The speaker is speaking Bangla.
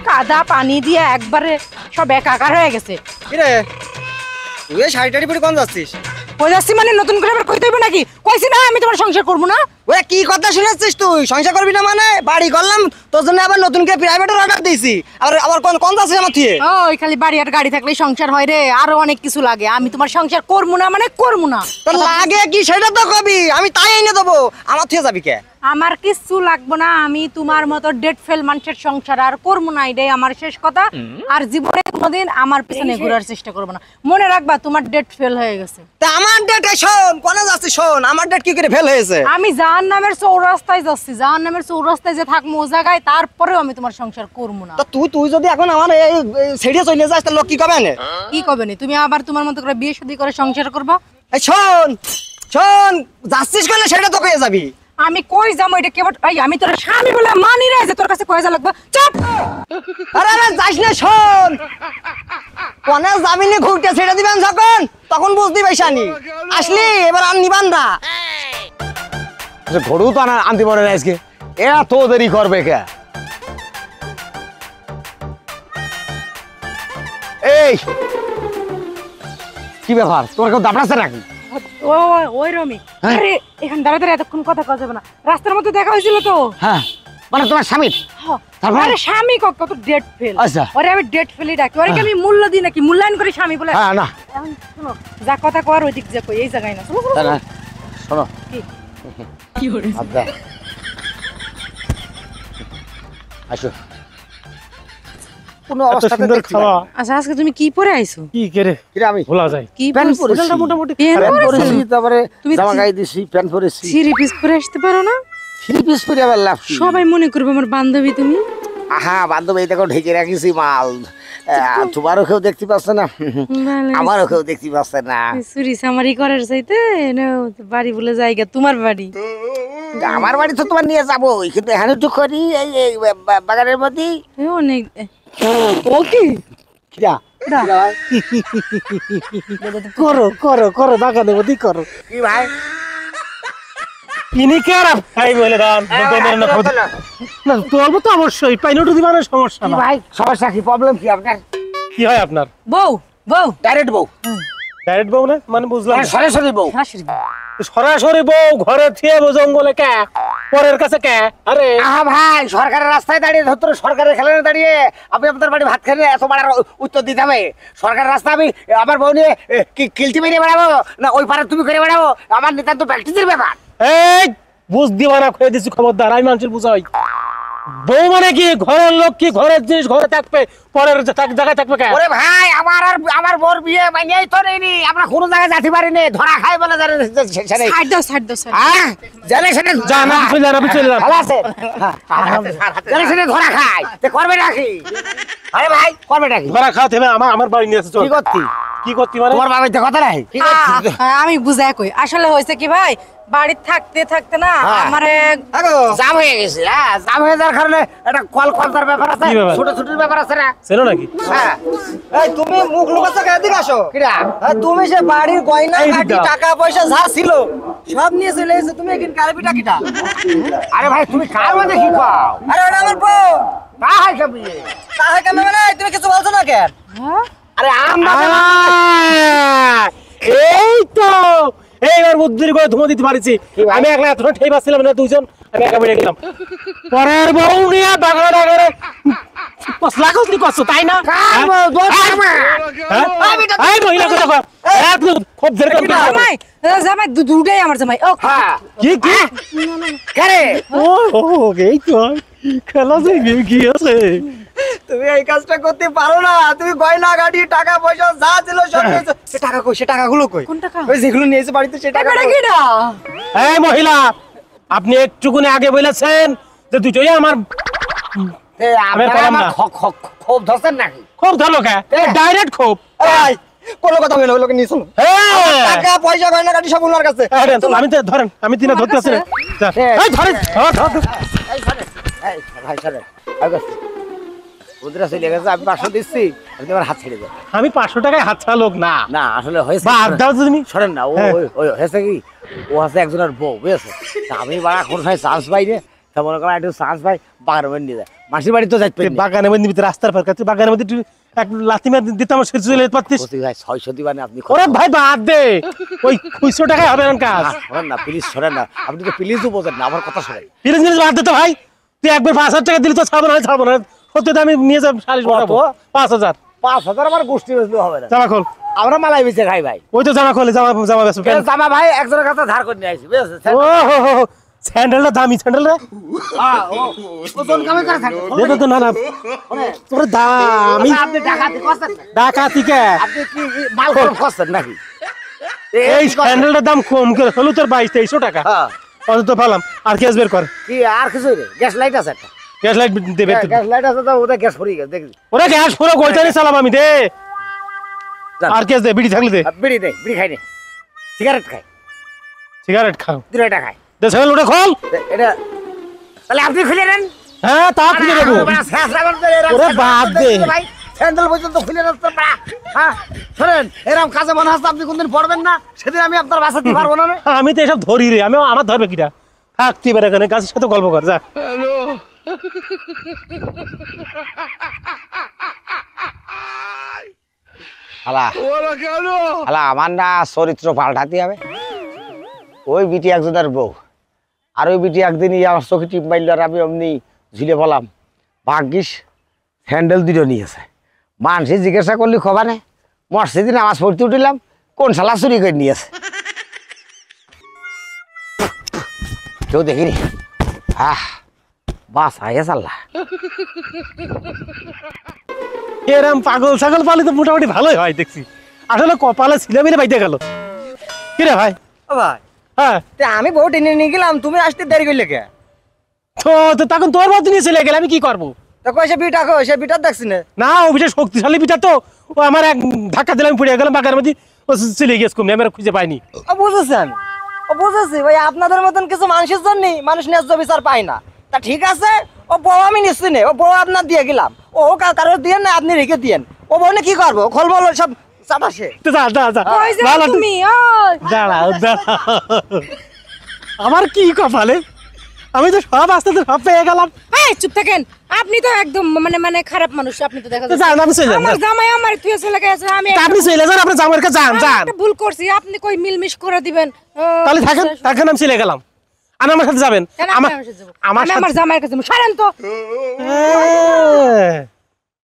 কাদা পানি দিয়ে একবারে সব একাকার হয়ে গেছে। কিরে তুই শাড়ি টাড়ি পরে কোন যাচ্ছিস? কই যাচ্ছি মানে নতুন করে আবার কইতে হইবে নাকি? কইছি না আমি তোমার সংসার করবো না। ওই কি কথা শুনেছিস তুই? সংসার করবি না মানে? বাড়ি করলাম তোর জন্য আবার নতুন করে প্রাইভেটের অর্ডার দিয়েছি। আবার কোন কোন যাচ্ছিস আমার থেকে? ওই খালি বাড়ি আর গাড়ি থাকলেই সংসার হয় রে, আরো অনেক কিছু লাগে। আমি তোমার সংসার করবো না মানে করবো না। তোর লাগে কি সেটা তো কবি, আমি তাই এনে দেবো। আমার থেকে যাবি কে? আমার কিচ্ছু লাগবো না, আমি তোমার মতো ডেট ফেল মানুষের সংসার আর করবো না, এটাই আমার শেষ কথা। আর জীবনে কোনোদিন আমার পিছনে ঘোরার চেষ্টা করবো না। মনে রাখবা তোমার ডেট ফেল হয়ে গেছে। তা আমার ডেট শোন, কোনে যাচ্ছিস শোন, আমার ডেট কি করে ফেল হয়েছে? আমি জাহান্নামের চৌরাস্তায় যাচ্ছি, জাহান্নামের চৌরাস্তায় যে থাকবো ও জায়গায়, তারপরেও আমি তোমার সংসার করবো না। তা তুই যদি এখন আমার এই সেড়িয়ে চলে যাস তাহলে লোক কি কবে না? কি কবে নি? তুমি আবার তোমার মতো করে বিয়ে শাদী করে সংসার করবা? এই শোন শোন, যাচ্ছিস কেন সেটা তো কয়ে যাবি। আমি কই যাবো এটা কেবল আমি তোর স্বামী বলে মানি রে যে তোর কাছে কয়ে যা লাগবে। চুপ! আরে আরে যাস না, শোন কোনে যাবি না ঘুরতে ছেড়ে দিবেন যখন তখন বুঝতে পাইছানি। আসলি এবার আর নিবান না। ঘড়ু তো আনতে পারে না আজকে, এরা তো দেরি করবে কে? এই কি ব্যাপার, তোমার কেউ দাপড়াচ্ছে নাকি? ওই রমি, আরে এখান দাঁড়া দাঁড়া এতক্ষণ কথা কওয়া যাবে না। রাস্তার মধ্যে দেখা হয়েছিল তো। হ্যাঁ মানে তোমার স্বামী? তারপর? আরে স্বামী কত ডেট ফেল। আচ্ছা। ওরে আমি ডেট ফেলই ডাকি। ওরে কি আমি মূল্য দিই নাকি? মূল্যায়ন করে স্বামী বলে? হ্যাঁ না এখন শোনো, যা কথা কওয়ার ওই দিক যা কই, এই জায়গায় না। শোনো কি হরে আচ্ছা আসো। কোনো অবস্থাতে দেখছি না। আচ্ছা আজকে তুমি কি পরে আইছো? কি করে কিরে আমি ভোলা যায়? কি প্যান্ট পরছো? পরেছি। মোটামুটি প্যান্ট প্যান্ট পরেছো? পরেছি, তারপরে তুমি জামা গায়ে দিছি, প্যান্ট পরেছি। থ্রি পিস পরে আসতে পারো না? থ্রি পিস পরে আবার লাভ কি? সবাই মনে করবে আমার বান্ধবী তুমি। হ্যাঁ বান্ধবী, এই দেখো ঢেকে রাখিছি মাল। তোমারও কেউ দেখতে পাচ্ছে না, আমারও কেউ দেখতে পাচ্ছে না। চুরি চামারি করার চাইতে নাও, বাড়ি বলে জায়গা তোমার বাড়ি। আমার বাড়ি তো তোমার নিয়ে যাবো, কিন্তু এখানে তো করি এই বাগানের মধ্যে। অনেক ওকে করো করো করো, টাকা দেবো দি করো। কি ভাই? ইনি কে আর ভাই বলে দান না, তোর তো অবশ্যই পাইলট দিবানের সমস্যা কি না। ভাই সমস্যা কি, প্রবলেম কি আপনার? কি হয় আপনার? বউ বউ ডাইরেক্ট বউ, ডাইরেক্ট বউ না মানে বুঝলাম না। সরাসরি বউ। শাশুড়ি বউ। সরাসরি বউ ঘরে থিয়ে জঙ্গলে কে পরের কাছে কে? আরে আহা ভাই, সরকারের রাস্তায় দাঁড়িয়ে ধরতো, সরকারের খেলানে দাঁড়িয়ে আপনি আপনার বাড়ি ভাত খেলে এত বড় উত্তর দিতে হবে? সরকারের রাস্তা আমি আমার বউ নিয়ে কিলটি মেরে বেড়াবো না ওই পারে তুমি করে বেড়াবো? আমার নিতান্ত প্র্যাকটিসের ব্যাপার। এই বুঝ দিবা না, খুঁয়ে দিচ্ছি খবরদার, আমি মানুষের বুঝাই। বউ মানে কি ঘরের লোক, কি ঘরের জিনিস ঘরে থাকবে, পরের জায়গায় থাকবে কে? ওরে ভাই, আমার বোর বিয়ে মাইনেই তো নেইনি, আমরা কোনো জায়গায় যেতে পারিনি, ধরা খাই বলে জানে সেখানে। ছাড় দাও ছাড় দাও ছাড় দাও। হ্যাঁ জানে সেটা যা না চলে যা, আমি চলে যাবো। ভালো আছে জানে সেটা ধরা খাই তে করবে নাকি? আরে ভাই করবে নাকি? ঘোরা খাওয়াতে হবে, আমার বাড়ি নিয়ে আসছে। চল। কি করতি? কি করতি মানে? তোমার বাবাইতে কথা নাই? কি করতি? আমি বুঝাই কই, আসলে হয়েছে কি ভাই, বাড়িতে থাকতে থাকতে না হ্যাঁ। আমার জাম হয়ে গেছে। হ্যাঁ জাম হয়ে যাওয়ার কারণে একটা কলকাতার ব্যাপার আছে, কি ব্যাপার? ছোট ছোট ব্যাপার আছে না? চেনো নাকি? হ্যাঁ এই তুমি মুখ লুকাচ্ছ কেন? এদিকে আসো। কিরা? তুমি সে বাড়ির গয়না এই কাটি দিকটা। টাকা পয়সা যা ছিল সব নিয়ে চলে এসেছো, তুমি এখন কারবি টাকিটা। আরে ভাই তুমি কার মধ্যে কি খাও? আরে ওটা আমার বউ। তা হয় সব বিয়ে। তাহে কেন মানে তুমি কিছু বলছো না কেন? আরে আমরা এই তো এইবার বুদ্ধির করে ধুমো দিতে পারছি। ভাই? আমি একলা এতটা ঠেই পাচ্ছিলাম না, দুজন আমি একা বেড়ে গেলাম। পরের বউ নিয়ে বাগানে বাগানে পশলা কসলি করছো তাই না? কার বউ? দোষ আমার। হ্যাঁ? এই মহিলা কথা কর। খুব ধরে কাম করো। জামাই জামাই দুটাই আমার জামাই। ও হ্যাঁ কি কি? কারে? ও এই তো খেলা যাইবে কি আছে? তুমি এই কাজটা করতে পারো না। তুমি গয়না গাড়ি টাকা পয়সা যা ছিল সব নিয়েছো। সে টাকা কই? সে টাকাগুলো কই? কোন টাকা? ওই যেগুলো নিয়েছো বাড়িতে সে টাকা টাকাটা কই? কি না? এই মহিলা, আপনি একটুকুনি আগে বলেছেন যে দুটোই আমার। এ, আপনারা করলাম আমার না। ক্ষোভ ধরছেন নাকি? খুব ধরলো কে? ডাইরেক্ট খুব। এই কোনো কথা বলে ওগুলোকে নিয়েছো? হ্যাঁ। টাকা পয়সা গয়না গাড়ি সব ওনার কাছে। আরে, আমি তো ধরেন, আমি তিনে ধরতে আছি না। যা। এই ধরেন, ধর, ধর, ধর। এই শোনেন, এই ভাই শোনেন, ওদের চলে গেছে, আমি 500 দিচ্ছি, আপনি আমার হাত ছেড়ে দেন। আমি 500 টাকায় হাত ছাড়া লোক না। না আসলে হয়েছে বা আর দাও তুমি। শোনেন না, হ্যাঁ। ওই হয়েছে কি, ও আছে একজনের বউ, বুঝেছে? তা আমি বাড়া কোন সময় চান্স পাই রে, তা মনে করেন একটু চান্স পাই বাগানের নিয়ে যায়, মাসির বাড়ি তো যাইতে বাগানের মধ্যে নিবি রাস্তার পার কাছে বাগানের মধ্যে একটু এক লাথি মার দিতাম আমার চলে যেতে পারতিস। ভাই 600 দিবানে আপনি ওরে ভাই বাদ দে, ওই 200 টাকায় হবে না কাজ। শোনেন না প্লিজ, শোনেন না, আপনি তো প্লিজও বোঝেন না আমার কথা শোনেন। ফিরে জিনিস বাদ দে তো ভাই, তুই একবার 5000 টাকা দিলি তো ছাড়বো না সত্যি তো আমি নিয়ে যাব সালিশ বসাবো। 5000 5000 আমার গোষ্ঠী বেচলেও হবে না, জামা খোল। আমরা মালাই বেচে খাই ভাই। ওই তো জামা খোলে, জামা বেচো কেন? জামা ভাই একজনের কাছে ধার করে নিয়ে আইছি বুঝছেন। ও হো স্যান্ডেলটা দামি স্যান্ডেল রে, ও কোন কামে করে থাকে দেখো তো না তোর দামি আপনি ডাকাতি করছেন, ডাকাতি কে? আপনি কি মাল করছেন নাকি? এই স্যান্ডেলটার দাম কম করে হলো তোর 2200 টাকা। হ্যাঁ অত তো পেলাম, আর গ্যাস বের কর। কি আর কিছু রে? গ্যাস লাইট আছে একটা, গ্যাস লাইট দেবে। গ্যাস লাইট আছে তো ওটা গ্যাস ফুরিয়ে গেছে দেখি। ওরে গ্যাস পুরো গোইতানি চালাম আমি দে। যান। আর গ্যাস দে, বিড়ি থাকলে দে। বিড়ি নেই, বিড়ি খাই নি, সিগারেট খাই, সিগারেট খাও 2টা খাই। দে, স্যান্ডেল ওটা খোল। এটা তাহলে আপনি খুলে নেন। হ্যাঁ তা খুলে দেবো। ওরে বাদ দে। স্যান্ডেল পর্যন্ত খুলে রাখতে পারা। হ্যাঁ শোনেন, এরকম কাজে মনে হচ্ছে আপনি কোনদিন পড়বেন না, সেদিন আমি আপনার বাঁচাতে পারবো না। আমি তো এসব ধরি রে, আমি আমার ধরবে কিটা? থাক তুই বের এখানে, গাছের সাথে গল্প কর যা। আলা আমার না চরিত্র পাল্টাতে হবে। ওই বিটি একজনের বউ, আর ওই বিটি একদিনই আমার চোখে টিপ মারল, আর আমি অমনি ঝুলে বললাম। ভাগ্যিস হ্যান্ডেল দুটো নিয়েছে। মানুষে জিজ্ঞাসা করলি খবা নেই, মসজিদে নামাজ পড়তে উঠিলাম, কোন শালা চুরি করে নিয়েছে, কেউ দেখিনি। বাস আগে চাল্লা। এরম পাগল ছাগল পালি তো মোটামুটি ভালোই হয় দেখছি। আসলে কপালে ছিলে মিলে বাইতে গেল। কি রে ভাই? ও ভাই, হ্যাঁ তে আমি বউ টেনে নিয়ে গেলাম, তুমি আসতে দেরি করলে কে? তো তখন তোর মতো নিয়ে চলে গেলে আমি কি করবো? তো কই সে বিটা, কই সে বিটার দেখছি না। না ও বিটা শক্তিশালী বিটা তো, ও আমার এক ধাক্কা দিলাম পড়ে গেলাম বাগার মধ্যে, ও চলে গেছে কমে, আমি আর খুঁজে পাইনি। ও বুঝেছি আমি, ও বুঝেছি ভাই, আপনাদের মতন কিছু মানুষের জন্য মানুষ ন্যায্য বিচার পায় না। তা ঠিক আছে, ও বউ আমি নিচ্ছি না, ও বউ আপনার দিয়ে গেলাম, ও কারো দিয়ে না, আপনি রেখে দিয়েন। ও বউ কি করবো, খোলবো সব চাটাসে। তো যা ওই যে ভালো তুমি ওই দাঁড়াও। আমার কি কপালে, আমি তো সব আস্তে আস্তে সব পেয়ে গেলাম। এই চুপ থাকেন, আপনি তো একদম মানে খারাপ মানুষ। আপনি তো দেখা তো যাচ্ছে যান, আমি চলে যান। আমার জামাই আমার তুই চলে গেছে, আমি তা আপনি চলে যান, আপনার জামাইয়ের কাছে যান। একটা ভুল করছি, আপনি কই মিলমিশ করে দিবেন। তাহলে থাকেন আমি চলে গেলাম। আর আমার সাথে যাবেন? কেন আপনি আমার সাথে যাবো? আমার আমি আমার জামাইয়ের কাছে যাবো। সরেন তো। সাথে